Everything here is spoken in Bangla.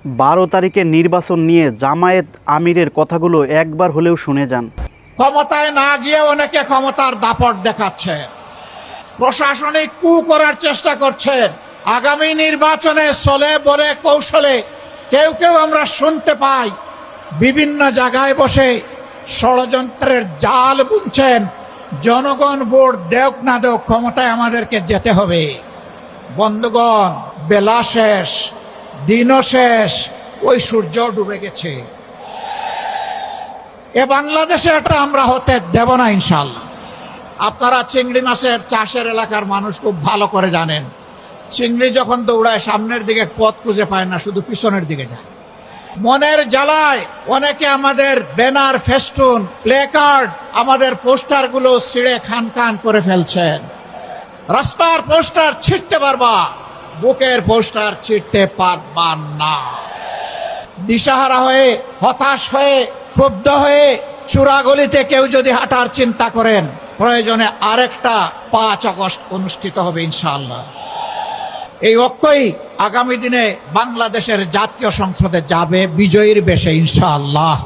12 তারিখের নির্বাচন নিয়ে জামায়াত আমিরের কথাগুলো একবার হলেও শুনে যান। ক্ষমতায় না গিয়ে অনেকে ক্ষমতার দাপট দেখাচ্ছে, প্রশাসনিক কু করার চেষ্টা করছেন। আগামী নির্বাচনে চলে বলে কৌশলে কেউ কেউ আমরা শুনতে পাই বিভিন্ন জায়গায় বসে ষড়যন্ত্রের জাল বুনছেন। জনগণ ভোট দেওক না দেওক, ক্ষমতায় আমাদেরকে যেতে হবে। বন্ধুগণ, বেলা শেষ, দিনও শেষ, ওই সূর্য ডুবে গেছে। এ বাংলাদেশে এটা আমরা হতে দেব না ইনশাল্লাহ। আপনারা চিংড়ি মাছের চাষের এলাকার মানুষ খুব ভালো করে জানেন, চিংড়ি যখন দৌড়ায় সামনের দিকে পথ খুঁজে পায় না, শুধু পিছনের দিকে যায়। মনের জ্বালায় অনেকে আমাদের ব্যানার, ফেস্টুন, প্লেকার্ড, আমাদের পোস্টারগুলো ছিঁড়ে খান খান করে ফেলছেন। রাস্তার পোস্টার ছিঁড়তে পারবা, বুকের পোস্টার ছিঁড়তে পারবা না। দিশাহারা হয়ে, হতাশ হয়ে, ক্ষুব্ধ হয়ে চূড়াগলিতে কেউ যদি হাঁটার চিন্তা করেন, প্রয়োজনে আরেকটা 5 আগস্ট অনুষ্ঠিত হবে ইনশাআল্লাহ। এই ঐক্যই আগামী দিনে বাংলাদেশের জাতীয় সংসদে যাবে বিজয়ীর বেশে ইনশাআল্লাহ।